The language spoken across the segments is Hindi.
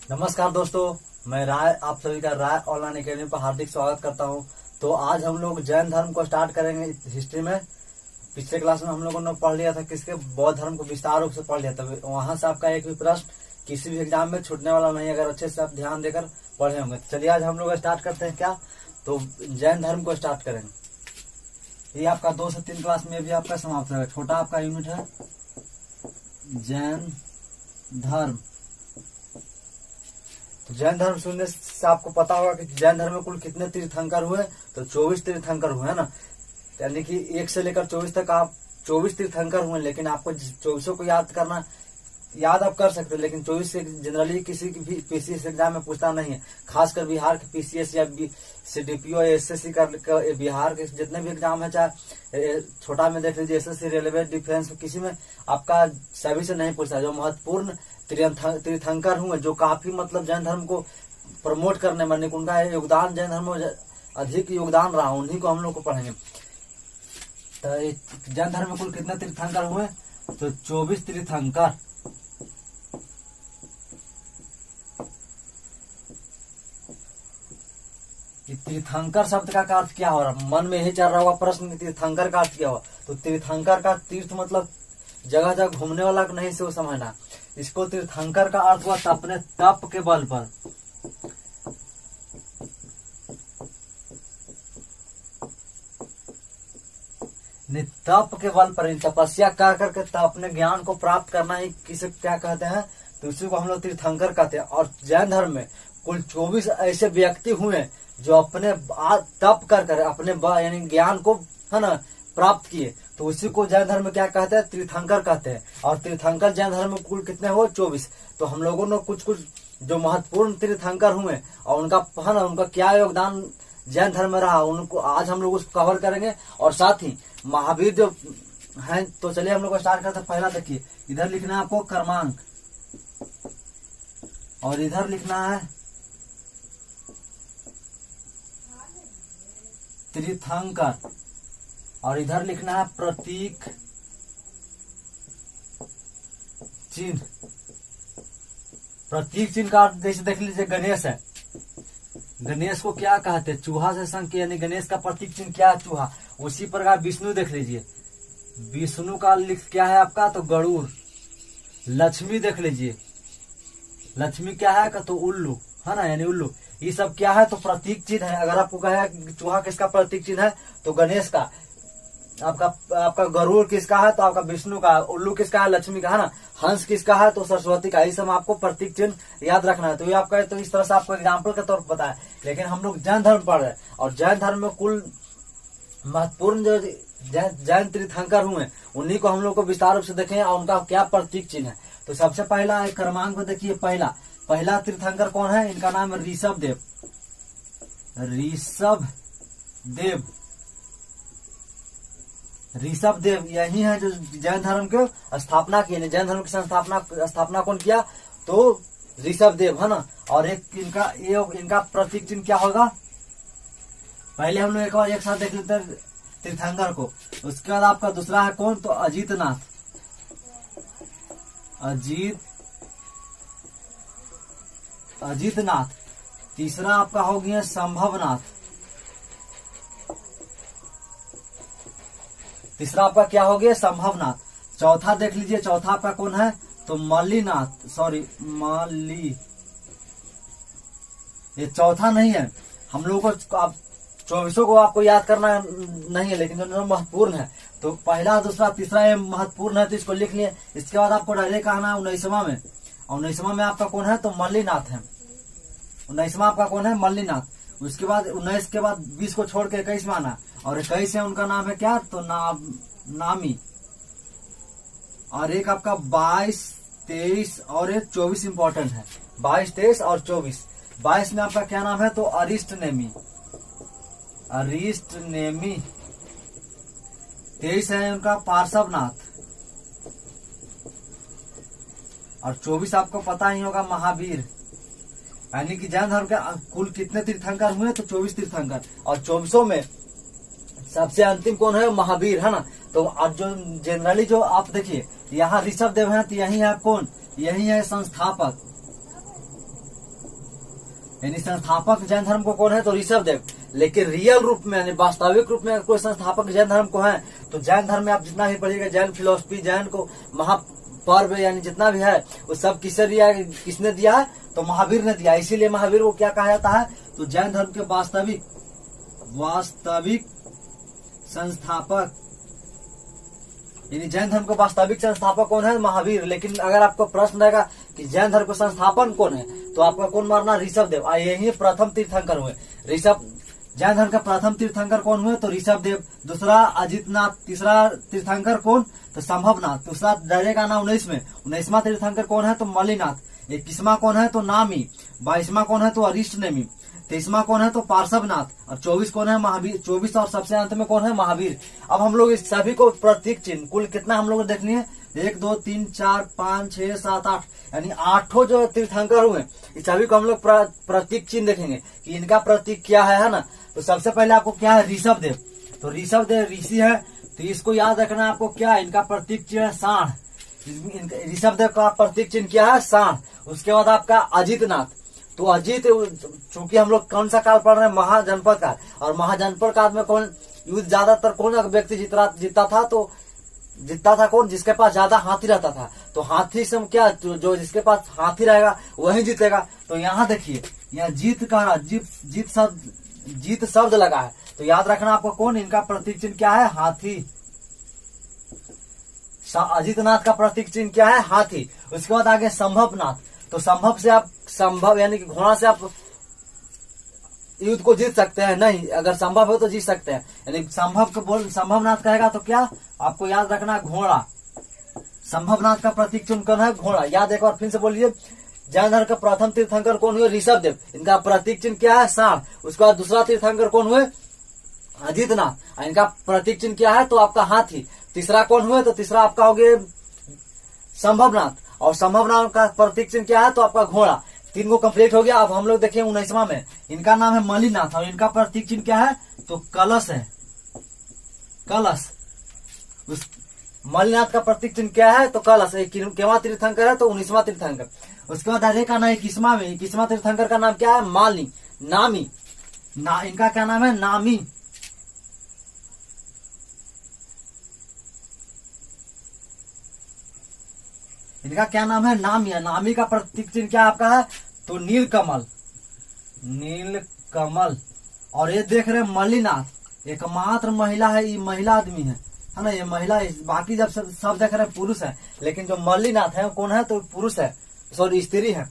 नमस्कार दोस्तों, मैं राय आप सभी का राय ऑनलाइन अकेडमी पर हार्दिक स्वागत करता हूं। तो आज हम लोग जैन धर्म को स्टार्ट करेंगे हिस्ट्री में। पिछले क्लास में हम लोगों ने पढ़ लिया था किसके बौद्ध धर्म को विस्तार रूप से पढ़ लिया था। वहां से आपका एक भी प्रश्न किसी भी एग्जाम में छूटने वाला नहीं, अगर अच्छे से आप ध्यान देकर पढ़े होंगे। तो चलिए आज हम लोग स्टार्ट करते हैं। क्या तो जैन धर्म को स्टार्ट करेंगे। ये आपका 2 से 3 क्लास में भी आपका समाप्त होगा। छोटा आपका यूनिट है जैन धर्म। जैन धर्म सुनने से आपको पता होगा कि जैन धर्म में कुल कितने तीर्थंकर हुए। तो 24 तीर्थंकर हुए, है ना। यानी कि 1 से लेकर 24 तक आप 24 तीर्थंकर हुए। लेकिन आपको 24 को याद आप कर सकते हैं, लेकिन 24 से जनरली किसी की भी पीसीएस एग्जाम में पूछता नहीं है। खासकर बिहार के पीसीएस या सीडीपीओ या एसएससी का बिहार के जितने भी एग्जाम है, चाहे छोटा में देख लीजिए एसएससी, रेलवे, डिफेंस, किसी में आपका सभी से नहीं पूछता। जो महत्वपूर्ण तीर्थंकर हुए, जो काफी मतलब जैन धर्म को प्रमोट करने में उनका योगदान जैन धर्म में अधिक योगदान रहा, उन्हीं को हम लोग को पढ़ेंगे। तो जैन धर्म में कुल कितने तीर्थंकर हुए? तो 24 तीर्थंकर। तीर्थंकर शब्द का अर्थ क्या हो रहा? मन में यही चल रहा होगा प्रश्न, तीर्थंकर का अर्थ क्या हुआ। तो तीर्थंकर का तीर्थ मतलब जगह जगह घूमने वाला नहीं से वो समझना। इसको तीर्थंकर का अर्थ हुआ अपने तप के बल पर। तप के बल पर तपस्या कर करके अपने ज्ञान को प्राप्त करना ही किसे क्या कहते हैं? तो इसी को हम लोग तीर्थंकर कहते हैं। और जैन धर्म में कुल 24 ऐसे व्यक्ति हुए जो अपने तप कर अपने यानी ज्ञान को, है ना, प्राप्त किए। तो उसी को जैन धर्म में क्या कहते हैं? तीर्थंकर कहते हैं। और तीर्थंकर जैन धर्म में कुल कितने हुए? 24। तो हम लोगों ने कुछ जो महत्वपूर्ण तीर्थंकर हुए और उनका, है ना, उनका क्या योगदान जैन धर्म में रहा, उनको आज हम लोग उसको कवर करेंगे। और साथ ही महावीर जो है, तो चलिए हम लोग स्टार्ट करते हैं। पहला देखिए, इधर लिखना है आपको क्रमांक और इधर लिखना है तीर्थंकर और इधर लिखना है प्रतीक चिन्ह। प्रतीक चिन्ह का जैसे देख लीजिए गणेश है। गणेश को क्या कहते हैं? चूहा से संग, यानी गणेश का प्रतीक चिन्ह क्या है? चूहा। उसी प्रकार विष्णु देख लीजिए, विष्णु का लिख क्या है आपका? तो गरुड़। लक्ष्मी देख लीजिए, लक्ष्मी क्या है का? तो उल्लू, है ना, यानी उल्लू। ये सब क्या है? तो प्रतीक चिन्ह है। अगर आपको कहे चूहा किसका प्रतीक चिन्ह है? तो गणेश का। आपका गरुड़ किसका है? तो आपका विष्णु का। उल्लू किसका है? लक्ष्मी का, है ना। हंस किसका है? तो सरस्वती का। ये सब आपको प्रतीक चिन्ह याद रखना है। तो ये आपका, तो इस तरह से आपको एग्जाम्पल के तौर पर पता है। लेकिन हम लोग जैन धर्म पढ़ रहे हैं और जैन धर्म में कुल महत्वपूर्ण जो जैन तीर्थंकर हुए उन्हीं को हम लोग को विस्तार रूप से देखें और उनका क्या प्रतीक चिन्ह है। तो सबसे पहला क्रमांक में देखिए, पहला तीर्थंकर कौन है? इनका नाम है ऋषभ देव। ऋषभ देव यही है जो जैन धर्म की स्थापना की। जैन धर्म की स्थापना कौन किया? तो ऋषभ देव, है ना। और इनका प्रतीक चिन्ह क्या होगा? पहले हम लोग एक बार एक साथ देख लेते हैं तीर्थंकर को। उसके बाद आपका दूसरा है कौन? तो अजीतनाथ। अजीतनाथ। तीसरा आपका हो गया संभवनाथ। तीसरा आपका क्या हो गया? संभवनाथ। चौथा देख लीजिए, चौथा आपका कौन है? तो मल्ली। ये चौथा नहीं है। हम लोगों को आप 24 को आपको याद करना नहीं है, लेकिन जो महत्वपूर्ण है तो पहला, दूसरा, तीसरा ये महत्वपूर्ण है, तो इसको लिख लिए। इसके बाद आपको डायरेक्ट आना है 19वां में। और 19वां में आपका कौन है? तो मल्लीनाथ है। 19वां आपका कौन है? मल्लीनाथ। उसके बाद 19 के बाद 20 को छोड़ के 21 में आना। और 21 है उनका नाम है क्या? तो नामी। और एक आपका 22, 23 और एक 24 इंपॉर्टेंट है। 22, 23 और 24। 22 में आपका क्या नाम है? तो अरिष्ट नेमी। 23 है उनका पार्श्वनाथ। और 24 आपको पता ही होगा महावीर। यानी कि जैन धर्म के कुल कितने तीर्थंकर हुए? तो 24 तीर्थंकर। और 24 में सबसे अंतिम कौन है? महावीर, है ना। तो आज जो जनरली जो आप देखिए यहाँ ऋषभ देव है, तो यही है कौन? यही है संस्थापक। यानी संस्थापक जैन धर्म को कौन है तो ऋषभ देव। लेकिन रियल रूप में यानी वास्तविक रूप में कोई संस्थापक जैन धर्म को है तो जैन धर्म में आप जितना भी पढ़िएगा, जैन फिलोसफी, जैन को महापर्व यानी जितना भी है वो सब किसने दिया, किसने दिया है तो महावीर ने दिया। इसीलिए महावीर को क्या कहा जाता है तो जैन धर्म के वास्तविक संस्थापक, यानी जैन धर्म का वास्तविक संस्थापक कौन है महावीर। लेकिन अगर आपको प्रश्न रहेगा कि जैन धर्म का संस्थापन कौन है तो आपका कौन मारना ऋषभ देव। यही प्रथम तीर्थंकर हुए ऋषभ। जैन धर्म का प्रथम तीर्थंकर कौन हुए तो ऋषभ देव, दूसरा अजितनाथ, तीसरा तीर्थंकर कौन तो संभवनाथ, दूसरा दर्जे का नाम 19वां तीर्थंकर कौन है तो मल्लिनाथ, 21वां कौन है तो नामी, 22वां कौन है तो अरिष्टनेमी, 23वां कौन है तो पार्श्वनाथ और 24 कौन है महावीर, 24 और सबसे अंत में कौन है महावीर। अब हम लोग इस सभी को प्रतीक चिन्ह कुल कितना हम लोग देखनी है 1 2 3 4 5 6 7 8 यानी 8 जो तीर्थंकर हुए इस सभी को हम लोग प्रतीक चिन्ह देखेंगे कि इनका प्रतीक क्या है ना। तो सबसे पहले आपको क्या है ऋषभ देव, तो ऋषभ देव ऋषि है तो इसको याद रखना आपको क्या है इनका प्रतीक चिन्ह है सांड। ऋषभ देव का प्रतीक चिन्ह क्या है सांड। उसके बाद आपका अजितनाथ, तो अजित चूंकि हम लोग कौन सा काल पढ़ रहे हैं महाजनपद काल, और महाजनपद काल में कौन युद्ध ज्यादातर कौन व्यक्ति जीतता था तो जीतता था कौन जिसके पास ज्यादा हाथी रहता था। तो हाथी से क्या जो जिसके पास हाथी रहेगा वही जीतेगा। तो यहाँ देखिए यहाँ जीत शब्द लगा है तो याद रखना आपको कौन इनका प्रतीक चिन्ह क्या है हाथी। अजितनाथ का प्रतीक चिन्ह क्या है हाथी। उसके बाद आगे संभवनाथ, तो संभव से आप संभव यानी कि घोड़ा से आप युद्ध को जीत सकते हैं नहीं, अगर संभव हो तो जीत सकते हैं। यानी संभव को बोल संभवनाथ कहेगा तो क्या आपको याद रखना घोड़ा। संभवनाथ का प्रतीक चिन्ह कौन है घोड़ा। याद एक बार फिर से बोलिए जैन धर्म का प्रथम तीर्थंकर कौन हुए ऋषभ देव, इनका प्रतीक चिन्ह क्या है सांड। उसके बाद दूसरा तीर्थंकर कौन हुए अजितनाथ, इनका प्रतीक चिन्ह क्या है तो आपका हाथी। तीसरा कौन हुए तो तीसरा आपका हो गया संभवनाथ, और संभवनाथ का प्रतीक चिन्ह क्या है तो आपका घोड़ा। 3 को कंप्लीट हो गया। अब हम लोग देखें 19वां में इनका नाम है मल्लिनाथ और इनका प्रतीक चिन्ह क्या है तो कलश है, कलश। मल्लिनाथ का प्रतीक चिन्ह क्या है तो कलश। केवां तीर्थंकर है तो 19वां तीर्थंकर। उसके बाद हरे का नाम 21वां में 21वां तीर्थंकर का नाम क्या है माली नामी इनका क्या नाम है नामी। इनका क्या नाम है नामी। नामी का प्रतीक चिन्ह क्या आपका है तो नीलकमल, नीलकमल। और ये देख रहे मल्लिनाथ एकमात्र महिला है, ये महिला आदमी है ना, ये महिला। बाकी जब सब देख रहे हैं पुरुष है, लेकिन जो मल्लिनाथ है वो कौन है तो पुरुष है, सॉरी स्त्री है।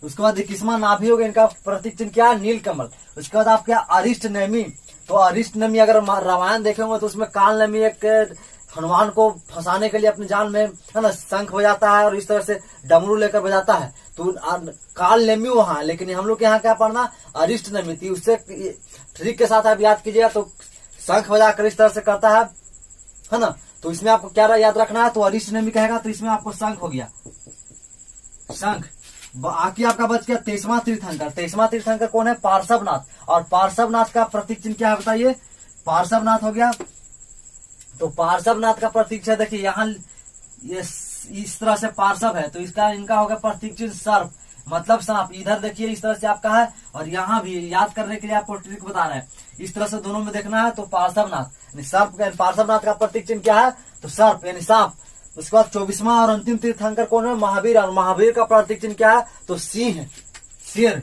उसके बाद 21वां नाभि हो गया, इनका प्रतीक चिन्ह क्या है नीलकमल। उसके बाद आप क्या अरिष्टनेमी, तो अरिष्टनेमी अगर रामायण देखे होंगे तो उसमें कालनेमी एक हनुमान को फंसाने के लिए अपने जाल में है ना शंख बजाता है और इस तरह से डमरू लेकर बजाता है। तो काल नेमी वहां, लेकिन हम लोग यहाँ क्या पढ़ना अरिष्टनेमी थी। उससे ट्रिक के साथ आप याद कीजिएगा तो शंख बजाकर इस तरह से करता है ना। तो इसमें आपको क्या याद रखना है तो अरिष्टनेमी कहेगा तो इसमें आपको शंख हो गया शंख। बाकी आपका बच गया 23वां तीर्थंकर। 23वां तीर्थंकर कौन है पार्श्वनाथ। और पार्श्वनाथ का प्रतीक चिन्ह क्या है बताइए पार्श्वनाथ हो गया। तो पार्श्वनाथ का प्रतीक चिन्ह देखिए यहाँ ये इस तरह से पार्श्व है तो इसका इनका होगा प्रतीक चिन्ह सर्प, मतलब सांप। इधर देखिए इस तरह से आपका है और यहाँ भी याद करने के लिए आपको ट्रिक बता रहे हैं, इस तरह से दोनों में देखना है। तो पार्श्वनाथ सर्प, पार्श्वनाथ का प्रतीक चिन्ह क्या है तो सर्प यानी सांप। उसके बाद 24वां और अंतिम तीर्थंकर कौन है महावीर। और महावीर का प्रतीक चिन्ह क्या है तो सिंह, शेर।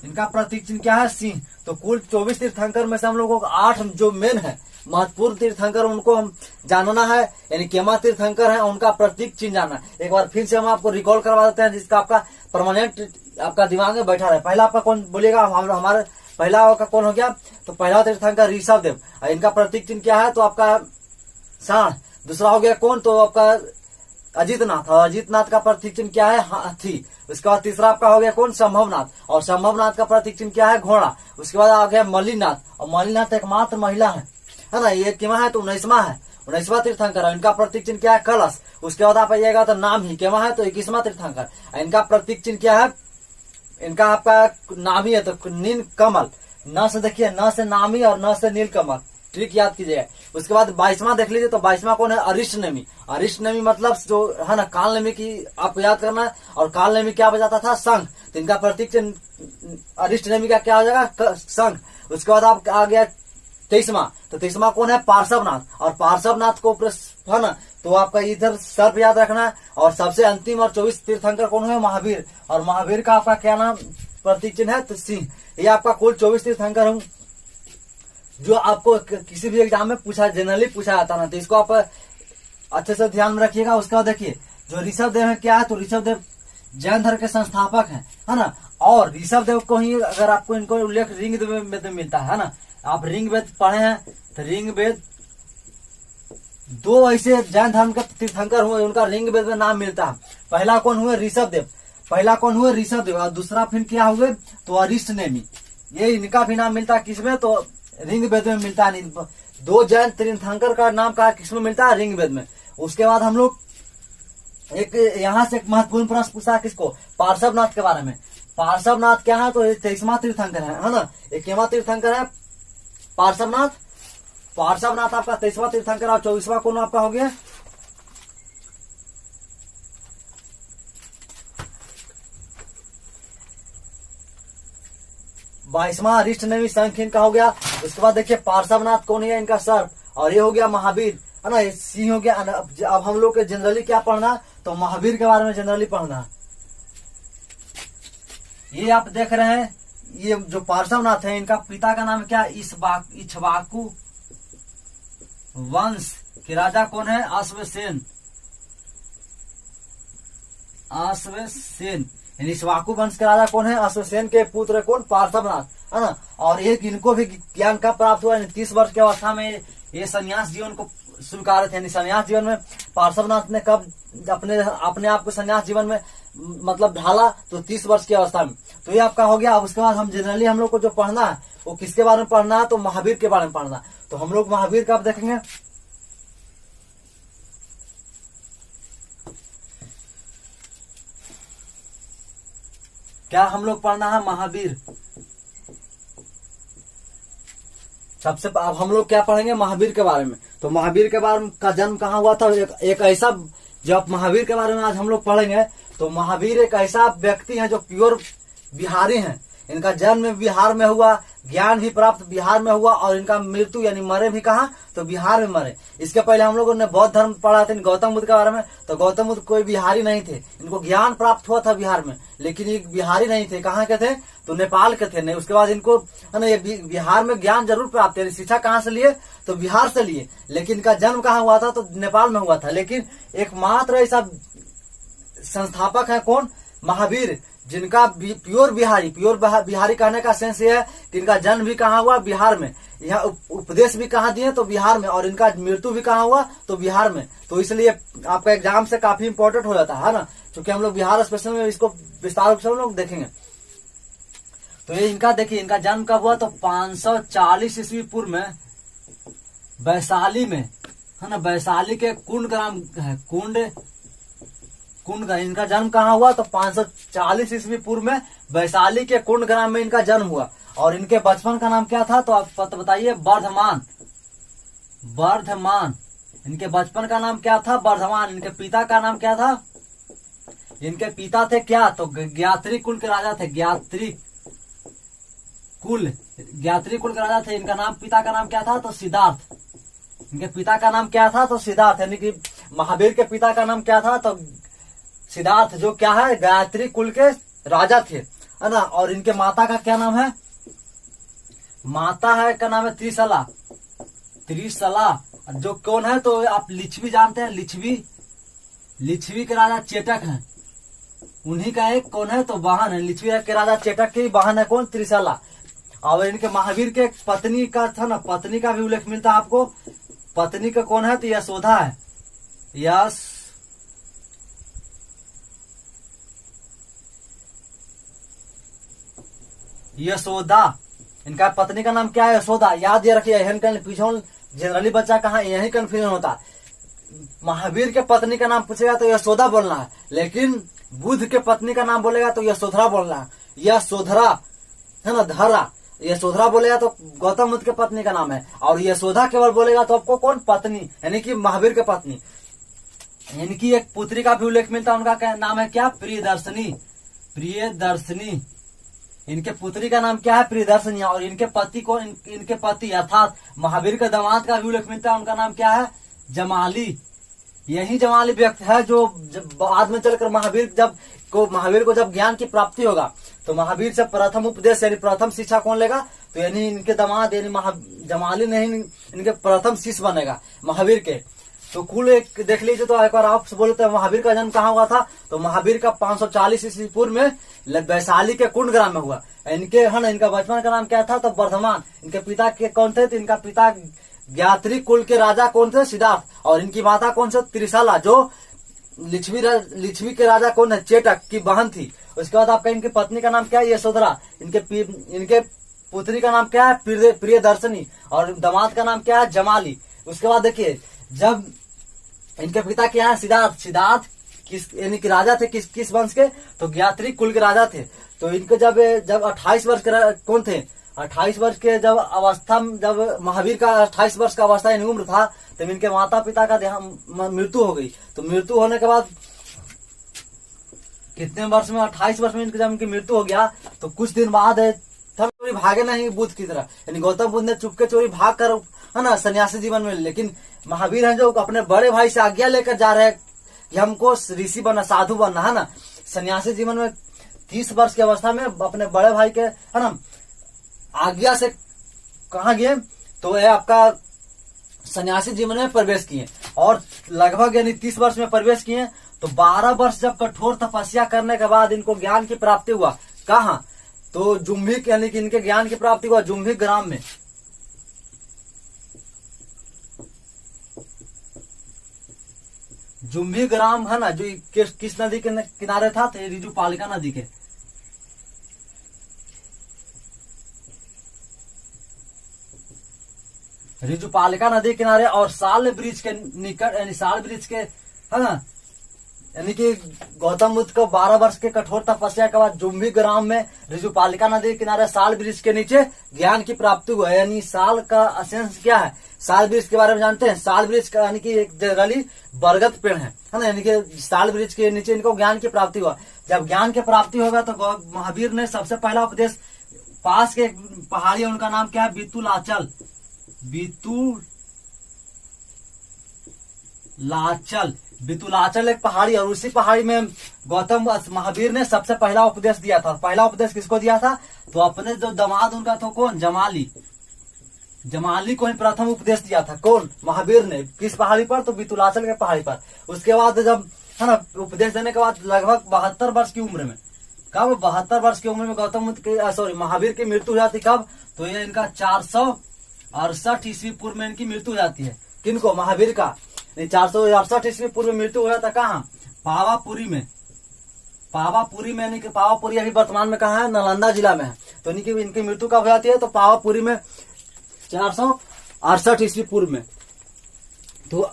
इनका प्रतीक चिन्ह क्या है सिंह। तो कुल 24 तीर्थंकर में से हम लोगों को 8 जो मेन है महत्वपूर्ण तीर्थंकर उनको हम जानना है, यानी केमा तीर्थंकर है उनका प्रतीक चिन्ह जानना है। एक बार फिर से हम आपको रिकॉल करवा देते हैं जिसका आपका परमानेंट आपका दिमाग में बैठा रहे। पहला आपका कौन बोलेगा हमारे पहला का कौन हो गया तो पहला तीर्थंकर ऋषभ देव, इनका प्रतीक चिन्ह क्या है तो आपका सांड। दूसरा हो गया कौन तो आपका अजितनाथ, और अजितनाथ का प्रतीक चिन्ह क्या है हाथी। उसके बाद तीसरा आपका हो गया कौन संभवनाथ, और संभवनाथ का प्रतीक चिन्ह क्या है घोड़ा। उसके बाद आ गया मल्लिनाथ, और मल्लिनाथ एकमात्र महिला है ना, ये केवा है तो 19वां है 19वां तीर्थंकर। इनका प्रतीक चिन्ह क्या है कलश। उसके बाद आप आइएगा तो नाम ही केवा है तो 21वां तीर्थंकर। इनका प्रतीक चिन्ह क्या है इनका आपका नामी है तो नील कमल। न से देखिए न से नामी और न से नील कमल, ट्रिक याद कीजिएगा। उसके बाद 22वां देख लीजिए, तो 22वां कौन है? अरिष्ट नेमी। अरिष्ट नेमी मतलब जो है ना काल नेमी की आपको याद करना है। और काल नेमी क्या बजाता था? शंख। तो इनका प्रतीक चिन्ह अरिष्ट नेमी का क्या हो जाएगा? शंख। उसके बाद आप आ गया 23वां, तो 23वां कौन है? पार्श्वनाथ। और पार्श्वनाथ को है ना, तो आपका इधर सर्प याद रखना है। और सबसे अंतिम और 24 तीर्थंकर कौन है? महावीर। और महावीर का आपका क्या नाम प्रतीक चिन्ह है? तो सिंह। ये आपका कुल 24 तीर्थंकर हूँ जो आपको किसी भी एग्जाम में जनरली पूछा जाता ना, तो इसको आप अच्छे से ध्यान में रखिएगा। उसके बाद देखिए जो ऋषभ देव है क्या है? तो ऋषभ देव जैन धर्म के संस्थापक हैं, है ना। और ऋषभ देव को ही अगर आपको इनको उल्लेख ऋग्वेद में मिलता है ना, आप ऋग्वेद पढ़े हैं तो ऋग्वेद 2 ऐसे जैन धर्म के तीर्थंकर हुए उनका ऋग्वेद में नाम मिलता है। पहला कौन हुए? ऋषभ देव। पहला कौन हुए? ऋषभ देव। और दूसरा फिर क्या हुए? तो अरिष्ट नेमी। ये इनका भी नाम मिलता है किसमें? तो ऋग्वेद में मिलता है। 2 जैन तीर्थंकर का नाम का किसमें मिलता है? ऋग्वेद में। उसके बाद हम लोग एक यहाँ से एक महत्वपूर्ण प्रश्न पूछा किसको? पार्श्वनाथ के बारे में। पार्श्वनाथ क्या है? तो 23वां तीर्थंकर है ना। 21वां तीर्थंकर है पार्श्वनाथ। पार्श्वनाथ आपका 23वां तीर्थंकर। और 24वां कौन आपका हो गया? 22वां अरिष्ट नेमी शंख इनका हो गया। उसके बाद देखिए पार्श्वनाथ कौन है? इनका सर्प। और ये हो गया महावीर, है ना। सिंह हो गया। अब हम लोग के जनरली क्या पढ़ना? तो महावीर के बारे में जनरली पढ़ना। ये आप देख रहे हैं, ये जो पार्श्वनाथ है इनका पिता का नाम क्या? इक्ष्वाकु वंश के राजा कौन है? अश्वसेन। अश्वसेन यानी इक्ष्वाकु वंश के राजा कौन है? अश्वसेन के पुत्र कौन? पार्श्वनाथ, है ना। और एक इनको भी ज्ञान कब प्राप्त हुआ? 30 वर्ष की अवस्था में ये संन्यास जीवन को स्वीकार थे। यानी संन्यास जीवन में पार्श्वनाथ ने कब अपने आप को संन्यास जीवन में मतलब ढाला? तो 30 वर्ष की अवस्था में। तो ये आपका हो गया। अब उसके बाद हम जनरली हम लोग को जो पढ़ना है वो किसके बारे में पढ़ना है? तो महावीर के बारे में पढ़ना है। तो हम लोग महावीर कब देखेंगे? क्या हम लोग पढ़ना है? महावीर। सबसे अब हम लोग क्या पढ़ेंगे? महावीर के बारे में। तो महावीर के बारे में का जन्म कहाँ हुआ था? एक ऐसा, जब महावीर के बारे में आज हम लोग पढ़ेंगे तो महावीर एक ऐसा व्यक्ति है जो प्योर बिहारी हैं। इनका जन्म बिहार में हुआ, ज्ञान भी प्राप्त बिहार में हुआ, और इनका मृत्यु यानी मरे भी कहाँ? तो बिहार में मरे। इसके पहले हम लोगों ने बौद्ध धर्म पढ़ा था गौतम बुद्ध के बारे में। तो गौतम बुद्ध कोई बिहारी नहीं थे। इनको ज्ञान प्राप्त हुआ था बिहार में, लेकिन ये बिहारी नहीं थे। कहाँ के थे? तो नेपाल के थे। नहीं, उसके बाद इनको है ना, ये बिहार में ज्ञान जरूर प्राप्त है। शिक्षा कहाँ से लिए? तो बिहार से लिए। लेकिन इनका जन्म कहाँ हुआ था? तो नेपाल में हुआ था। लेकिन एकमात्र ऐसा संस्थापक है कौन? महावीर, जिनका प्योर बिहारी कहने का सेंस ये है कि इनका जन्म भी कहाँ हुआ? बिहार में। यहाँ उपदेश भी कहाँ दिए? तो बिहार में। और इनका मृत्यु भी कहाँ हुआ? तो बिहार में। तो इसलिए आपका एग्जाम से काफी इंपॉर्टेंट हो जाता है ना, क्योंकि हम लोग बिहार स्पेशल में इसको विस्तार रूप से हम लोग देखेंगे। तो ये इनका देखिए, इनका जन्म कब हुआ? तो 540 ईस्वी पूर्व में वैशाली में, है ना। वैशाली के कुंड ग्राम है, कुंड का इनका जन्म कहाँ हुआ? तो 540 ईस्वी पूर्व में वैशाली के कुंड ग्राम में इनका जन्म हुआ। और इनके बचपन का नाम क्या था? तो आप बताइए। वर्धमान। इनके बचपन का नाम क्या था? वर्धमान। इनके पिता का नाम क्या था? इनके पिता थे क्या? तो ज्ञात्री कुल के राजा थे। ज्ञात्री कुल के राजा थे। इनका नाम, पिता का नाम क्या था? तो सिद्धार्थ। इनके पिता का नाम क्या था? तो सिद्धार्थ। यानी कि महावीर के पिता का नाम क्या था? तो सिद्धार्थ, जो क्या है? गायत्री कुल के राजा थे, है ना। और इनके माता का क्या नाम है? माता है का नाम है त्रिशला। जो कौन है? तो आप लिच्छवी जानते हैं। लिच्छवी के राजा चेटक हैं। उन्हीं का एक कौन है? तो वाहन है। लिच्छवी के राजा चेटक की वाहन है कौन? त्रिशला। और इनके महावीर के पत्नी का था ना, पत्नी का भी उल्लेख मिलता है आपको। पत्नी का कौन है? तो यशोदा है। यशोदा। इनका पत्नी का नाम क्या है? यशोदा। याद ये रखिए, पीछे जनरली बच्चा कहाँ यही कंफ्यूजन होता। महावीर के पत्नी का नाम पूछेगा तो यशोदा बोलना है, लेकिन बुद्ध के पत्नी का नाम बोलेगा तो यशोधरा बोलना है। यशोधरा, है ना, धरा। यशोधरा बोलेगा तो गौतम बुद्ध के पत्नी का नाम है, और यशोदा केवल बोलेगा तो आपको कौन? पत्नी, यानी कि महावीर के पत्नी। इनकी एक पुत्री का भी उल्लेख मिलता है, उनका नाम है क्या? प्रियदर्शनी। प्रियदर्शनी, इनके पुत्री का नाम क्या है? प्रियदर्शनी। और इनके पति को, इनके पति अर्थात महावीर के दामाद का भी उल्लेख मिलता है, उनका नाम क्या है? जमाली। यही जमाली व्यक्ति है जो बाद में चलकर महावीर को जब ज्ञान की प्राप्ति होगा तो महावीर से प्रथम उपदेश यानी प्रथम शिक्षा कौन लेगा? तो यानी इनके दामाद यानी जमाली नहीं, इनके प्रथम शिष्य बनेगा महावीर के। तो कुल एक देख लीजिए, तो एक बार आप बोलते हैं महावीर का जन्म कहाँ हुआ था? तो महावीर का 540 ईस्वी पूर्व में वैशाली के कुंड ग्राम में हुआ। इनके है ना, इनका बचपन का नाम क्या था? तो वर्धमान। इनके पिता के कौन थे? तो इनका पिता ज्ञात्री कुल के राजा कौन थे? सिद्धार्थ। और इनकी माता कौन से? त्रिशाला, जो लिच्छवी के राजा कौन है? चेटक की बहन थी। उसके बाद आपका इनकी पत्नी का नाम क्या है? यशोधरा। इनके पुत्री का नाम क्या है? प्रियदर्शनी। और दामाद का नाम क्या है? जमाली। उसके बाद देखिए, जब इनके पिता क्या है? सिद्धार्थ किस यानी कि राजा थे, किस वंश के? तो ज्ञात्री कुल के राजा थे। तो इनके जब 28 वर्ष के कौन थे? 28 वर्ष के जब महावीर का 28 वर्ष का अवस्था यानी उम्र था, तब इनके माता पिता का मृत्यु हो गई। तो मृत्यु होने के बाद कितने वर्ष में? 28 वर्ष में जब इनकी मृत्यु हो गया, तो कुछ दिन बाद चोरी भागे नहीं बुद्ध की तरह, यानी गौतम बुद्ध ने चुपके चोरी भाग कर है ना सन्यासी जीवन में। लेकिन महावीर हैं जो अपने बड़े भाई से आज्ञा लेकर जा रहे हैं कि हमको ऋषि बनना, साधु बनना है ना। सन्यासी जीवन में 30 वर्ष की अवस्था में अपने बड़े भाई के है ना आज्ञा से कहा गए, तो ये आपका सन्यासी जीवन में प्रवेश किए। और लगभग यानी 30 वर्ष में प्रवेश किए, तो 12 वर्ष जब कठोर तपस्या करने के बाद इनको ज्ञान की प्राप्ति हुआ। कहाँ? तो जुम्भिक यानी कि इनके ज्ञान की प्राप्ति हुआ जुम्भिक ग्राम में। जुम्भी ग्राम है ना, जो किस नदी के किनारे था? तो ऋजुपालिका नदी के। ऋजुपालिका नदी किनारे और साल ब्रिज के निकट, यानी साल ब्रिज के है ना, यानी कि गौतम बुद्ध को 12 वर्ष के कठोर तपस्या के बाद जुम्भी ग्राम में ऋजुपालिका नदी किनारे साल ब्रिज के नीचे ज्ञान की प्राप्ति हुआ। यानी साल का असेंस क्या है? साल ब्रिज के बारे में जानते हैं? साल ब्रिज का यानी कि एक जनरली बरगद पेड़ है ना, यानी कि साल ब्रिज के नीचे इनको ज्ञान की प्राप्ति हुआ। जब ज्ञान की प्राप्ति होगा तो महावीर ने सबसे पहला उपदेश पास के पहाड़ी, उनका नाम क्या है? बितुलाचल। बितुलाचल एक पहाड़ी, और उसी पहाड़ी में गौतम महावीर ने सबसे पहला उपदेश दिया था। पहला उपदेश किसको दिया था? तो अपने जो दामाद उनका था कौन? जमाली को ही प्रथम उपदेश दिया था। कौन? महावीर ने। किस पहाड़ी पर? तो बितुलाचल के पहाड़ी पर। उसके बाद जब है ना उपदेश देने के बाद लगभग 72 वर्ष की उम्र में, कब? 72 वर्ष की उम्र में गौतम बुद्ध के महावीर की मृत्यु हो जाती। कब? तो ये इनका 468 ईस्वी पूर्व में इनकी मृत्यु हो जाती है। किनको? महावीर का 468 ईस्वी पूर्व में मृत्यु हुआ था। कहाँ? पावापुरी में। यानी कि पावापुरी अभी वर्तमान में कहाँ है? नालंदा जिला में है। तो इनकी मृत्यु कब हो जाती है? तो पावापुरी में 468 ईस्वी पूर्व में। तो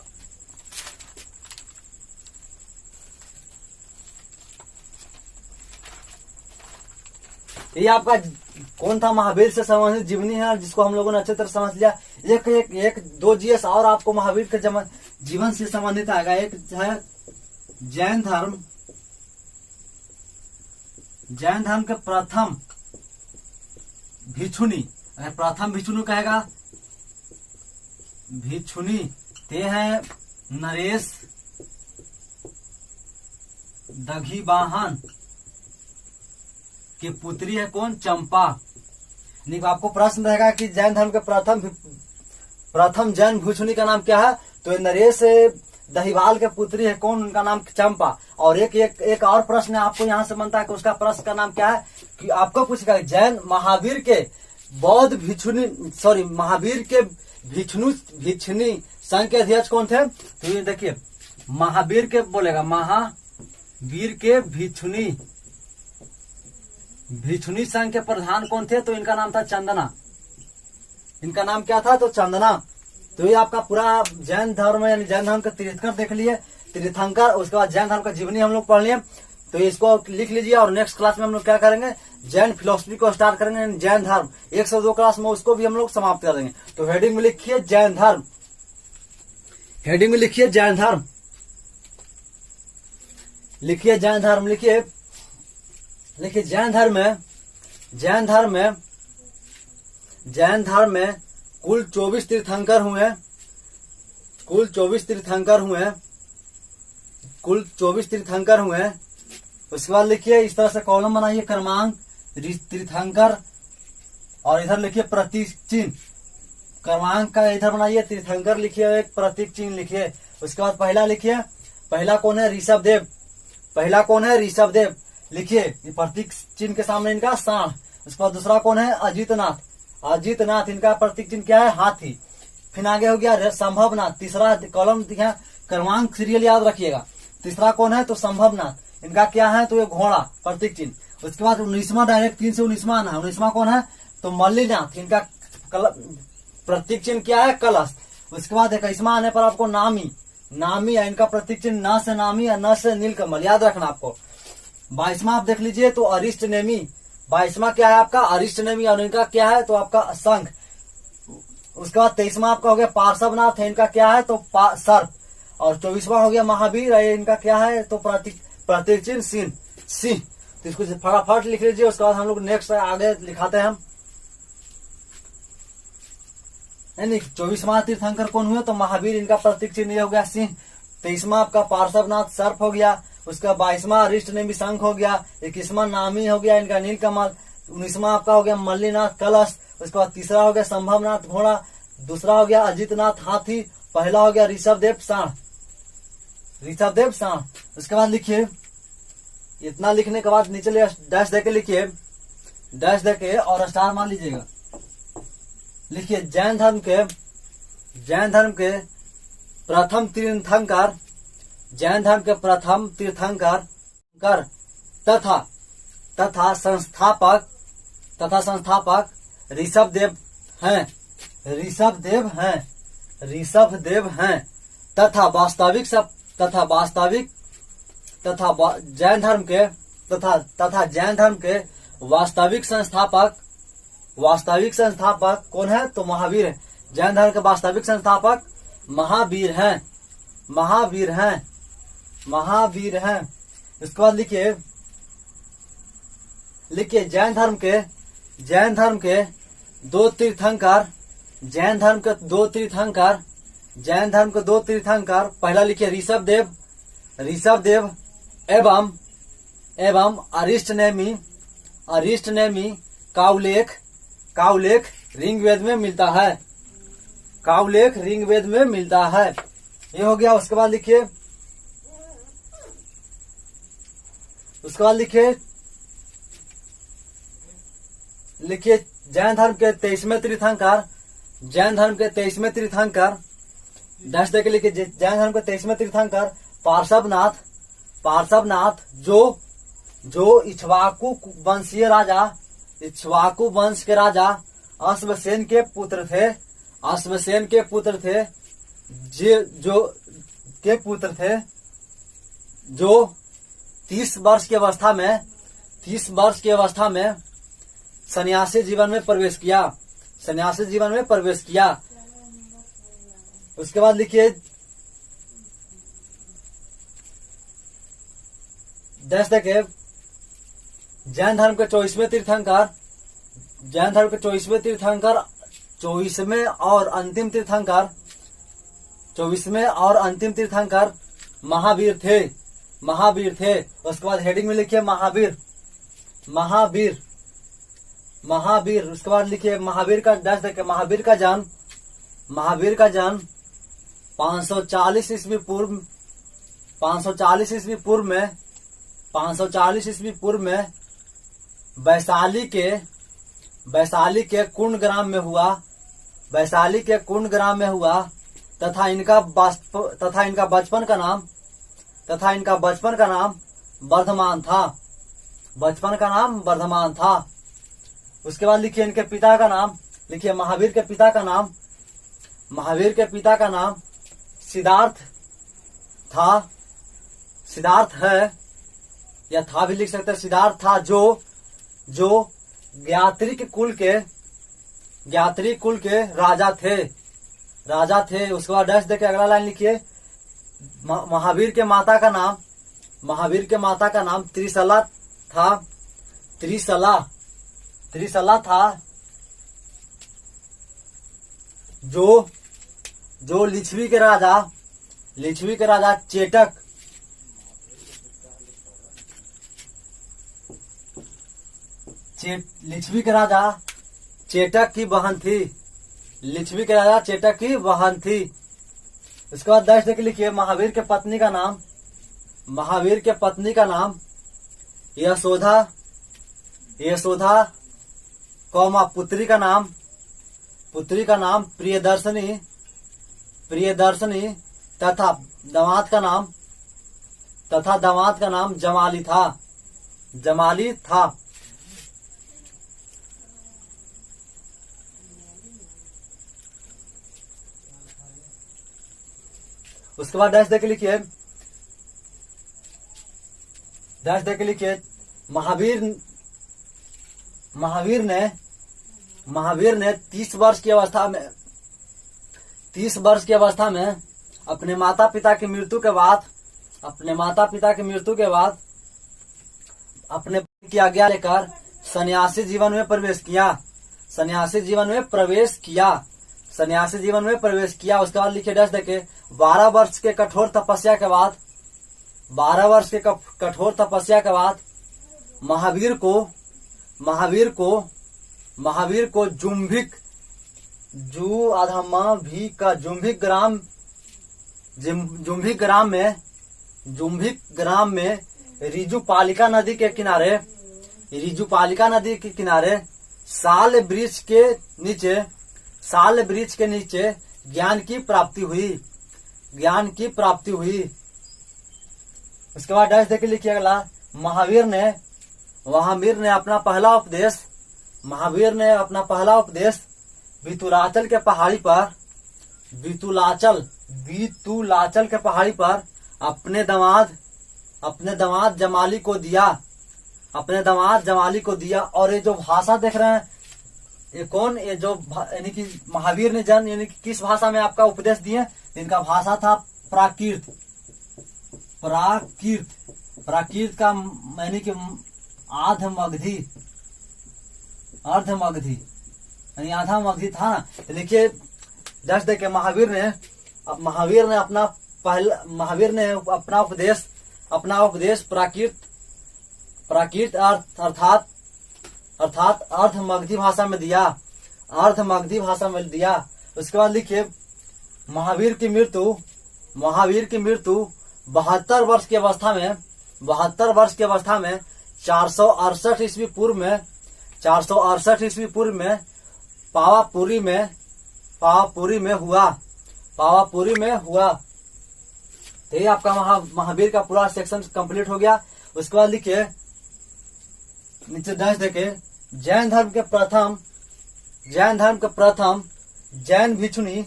ये आपका कौन था? महावीर से संबंधित जीवनी है, जिसको हम लोगों ने अच्छे तरह समझ लिया। एक दो जीएस और आपको महावीर के जीवन से संबंधित आएगा। एक है जैन धर्म के प्रथम भिक्षुनी। अगर प्रथम भिक्षुनी कहेगा, भिक्षुनी ते हैं नरेश दघीवाहन की पुत्री है कौन? चंपा। नहीं, आपको प्रश्न रहेगा कि जैन धर्म के प्रथम जैन भिक्षुनी का नाम क्या है? तो नरेश दहीवाल के पुत्री है कौन? उनका नाम चंपा। और एक और प्रश्न आपको यहाँ से बनता है कि उसका प्रश्न का नाम क्या है? कि आपको पूछेगा जैन महावीर के बौद्ध भिक्षुनी महावीर के भिक्षुनी संघ के अध्यक्ष कौन थे? तो ये देखिए, महावीर के बोलेगा, महावीर के भिक्षुनी संघ के प्रधान कौन थे? तो इनका नाम था चंदना। इनका नाम क्या था? तो चंदना। तो ये आपका पूरा जैन धर्म यानी जैन धर्म का तीर्थंकर देख लिए, तीर्थंकर। उसके बाद जैन धर्म का जीवनी हम लोग पढ़ लिए। तो इसको लिख लीजिए। और नेक्स्ट क्लास में हम लोग क्या करेंगे, जैन फिलोसफी को स्टार्ट करेंगे, जैन धर्म 1 से 2 क्लास में उसको भी हम लोग समाप्त कर देंगे। तो हेडिंग में लिखिए जैन धर्म, हेडिंग में लिखिए जैन धर्म, लिखिए जैन धर्म, लिखिए जैन धर्म में, जैन धर्म में, जैन धर्म में कुल 24 तीर्थंकर हुए, कुल 24 तीर्थंकर हुए, कुल 24 तीर्थंकर हुए। उसके बाद लिखिए इस तरह से कॉलम बनाइए, क्रमांक, तीर्थंकर, और इधर लिखिए प्रतीक चिन्ह, क्रमांक का इधर बनाइए, तीर्थंकर लिखिए, एक प्रतीक चिन्ह लिखिए। उसके बाद पहला लिखिए, पहला कौन है, ऋषभ देव, पहला कौन है, ऋषभ देव लिखिए, प्रतीक चिन्ह के सामने इनका सांड। उसके बाद दूसरा कौन है, अजीतनाथ, अजीतनाथ, इनका प्रतीक चिन्ह क्या है, हाथी। फिर आगे हो गया संभवनाथ, तीसरा कॉलम दिखा, क्रमांक सीरियल याद रखिएगा। तीसरा कौन है, तो संभवनाथ, इनका क्या है, तो ये घोड़ा, प्रतीक चिन्ह। उसके बाद 19वां डायरेक्ट 3 से 19वां आना है, 19वां कौन है, तो मल्लीनाथ, इनका प्रतीक चिन्ह क्या है, कलश। उसके बाद 21वां आने पर आपको नामी, नामी है, इनका प्रतीक चिन्ह न से नामी या न से नीलकमल, याद रखना आपको। 22वां आप देख लीजिए तो अरिष्ट नेमी, 22वां क्या है आपका, अरिष्ट नेमी, और इनका क्या है, तो आपका शंख। उसके बाद 23वां आपका हो गया पार्श्वनाथ है, इनका क्या है, तो सर्प। और 24वां हो गया महावीर है, इनका क्या है, तो प्रतीक चिन्ह सिंह, सिंह। तो इसको फटाफट लिख लीजिए। उसके बाद हम लोग नेक्स्ट आगे लिखाते हैं हम, नहीं 24वां तीर्थंकर कौन हुए, तो महावीर, इनका प्रतीक चिन्ह ये हो गया सिंह। 23वां आपका पार्श्वनाथ सर्प हो गया। उसका 22वां अरिष्ट नेमी शंख हो गया। 21वां नामी हो गया, इनका नीलकमल। 19वां आपका हो गया मल्लीनाथ कलश। उसके बाद तीसरा हो गया संभवनाथ घोड़ा। दूसरा हो गया अजितनाथ हाथी। पहला हो गया ऋषभ देव सांड, ऋषभ देव सांड। उसके बाद लिखिए, इतना लिखने के बाद नीचे डैश देके लिखिए, डैश देके और स्टार मान लीजिएगा। लिखिए जैन धर्म के प्रथम तीर्थंकर, जैन धर्म के प्रथम तीर्थंकर कर तथा संस्थापक ऋषभ देव हैं, ऋषभ देव हैं तथा वास्तविक जैन धर्म के वास्तविक संस्थापक कौन है, तो महावीर है। जैन धर्म के वास्तविक संस्थापक महावीर हैं। इसके बाद लिखिए जैन धर्म के दो तीर्थंकर, पहला लिखिए ऋषभ देव एवं अरिष्ट नेमी का उल्लेख ऋग्वेद में मिलता है, ये हो गया। उसके बाद लिखिए जैन धर्म के 23वें तीर्थंकर, डैश देके लिखिए जैन धर्म के 23वें तीर्थंकर पार्श्वनाथ जो इक्ष्वाकु वंश के राजा अश्वसेन के पुत्र थे, जो 30 वर्ष की अवस्था में सन्यासी जीवन में प्रवेश किया। उसके बाद लिखिए दस देखे जैन धर्म के 24वें तीर्थंकर, 24वें और अंतिम तीर्थंकर महावीर थे। उसके बाद हेडिंग में लिखिए महावीर। उसके बाद लिखिए महावीर का डैश देखे, महावीर का जन्म 540 ईस्वी पूर्व में वैशाली के कुंड ग्राम में हुआ तथा इनका बचपन का नाम वर्धमान था। उसके बाद लिखिए इनके पिता का नाम, लिखिए महावीर के पिता का नाम सिद्धार्थ है। या था भी लिख सकते हैं। सिद्धार्थ था जो ज्ञात्रिक कुल के राजा थे। उसके बाद डैश देके अगला लाइन लिखिए। महावीर के माता का नाम त्रिशला था। जो लिच्छवी के राजा चेटक की बहन थी। उसके बाद डैश देख लिखिए। महावीर के पत्नी का नाम यशोधा कौमा पुत्री का नाम प्रियदर्शनी तथा दामाद का नाम जमाली था। उसके बाद डैश देख लिखिए। महावीर ने 30 वर्ष की अवस्था में अपने माता पिता की मृत्यु के बाद अपने की आज्ञा लेकर सन्यासी जीवन में प्रवेश किया। उसके बाद लिखे डैश देके 12 वर्ष के कठोर तपस्या के बाद महावीर को जुम्भिक ग्राम में रिजुपालिका नदी के किनारे साल वृक्ष के नीचे ज्ञान की प्राप्ति हुई। उसके बाद डैश देख लिखिए अगला। महावीर ने अपना पहला उपदेश बितुलाचल के पहाड़ी पर अपने दामाद जमाली को दिया। और ये जो भाषा देख रहे हैं, ये जो यानी कि महावीर ने यानी कि किस भाषा में आपका उपदेश दिए? इनका भाषा था प्राकृत का यानी कि अर्धमगधी यानी आधा मगधी था ना। लिखिए जस्ट देखिए। महावीर ने अपना उपदेश प्राकृत अर्थात अर्धमगधी भाषा में दिया। उसके बाद लिखिए। महावीर की मृत्यु 72 वर्ष की अवस्था में 468 ईस्वी पूर्व में पावापुरी में हुआ। तो ये आपका महावीर का पूरा सेक्शन कंप्लीट हो गया। उसके बाद लिखिए नीचे डैश देके। जैन धर्म के प्रथम जैन भिक्षुनी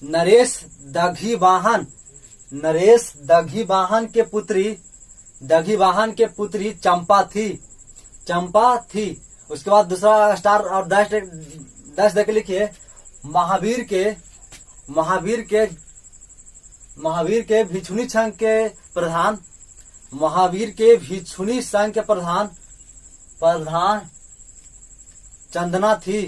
नरेश दघीवाहन के पुत्री चंपा थी। उसके बाद दूसरा स्टार और डैश देख लिखिए। महावीर के भिक्षुनी संघ के प्रधान चंदना थी।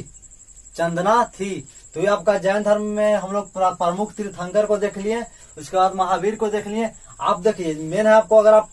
तो ये आपका जैन धर्म में हम लोग प्रमुख तीर्थंकर को देख लिए। उसके बाद महावीर को देख लिए। आप देखिए मेन है आपको, अगर आप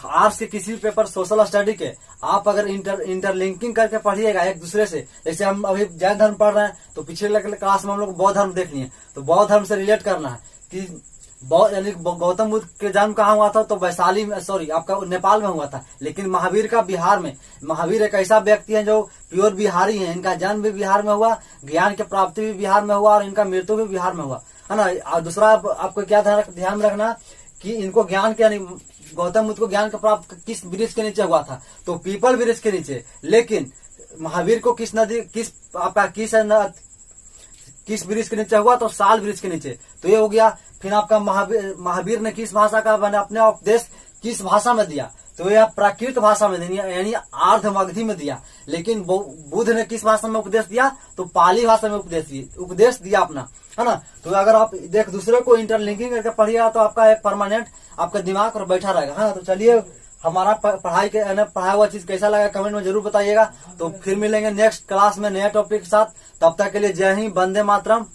आर्ट्स के किसी भी पेपर सोशल स्टडी के आप अगर इंटरलिंकिंग करके पढ़िएगा एक दूसरे से, जैसे हम अभी जैन धर्म पढ़ रहे हैं तो पिछले क्लास में हम लोग बौद्ध धर्म देख लिए। तो बौद्ध धर्म से रिलेट करना है कि यानी गौतम बुद्ध के जन्म कहाँ हुआ था? तो वैशाली में, आपका नेपाल में हुआ था। लेकिन महावीर का बिहार में। महावीर एक ऐसा व्यक्ति है जो प्योर बिहारी है। इनका जन्म भी बिहार में हुआ, ज्ञान की प्राप्ति भी बिहार में हुआ और इनका मृत्यु भी बिहार में हुआ, है ना। और दूसरा आपको क्या ध्यान रखना कि इनको ज्ञान के यानी गौतम बुद्ध को ज्ञान का प्राप्त किस वृक्ष के नीचे हुआ था? तो पीपल वृक्ष के किस वृक्ष के नीचे हुआ, तो साल वृक्ष के नीचे। तो ये हो गया। फिर आपका महावीर ने किस भाषा का अपने उपदेश किस भाषा में दिया, तो यह प्राकृत भाषा में दिया, यानी आर्ध मगधी में दिया। लेकिन बुद्ध ने किस भाषा में उपदेश दिया, तो पाली भाषा में उपदेश दिया अपना, है ना। तो अगर आप देख दूसरे को इंटरलिंकिंग करके पढ़िएगा तो आपका एक परमानेंट आपका दिमाग और बैठा रहेगा, है ना। तो चलिए, हमारा पढ़ाया हुआ चीज कैसा लगा कमेंट में जरूर बताइएगा। तो फिर मिलेंगे नेक्स्ट क्लास में नए टॉपिक के साथ। तब तक के लिए जय हिंद, वंदे मातरम।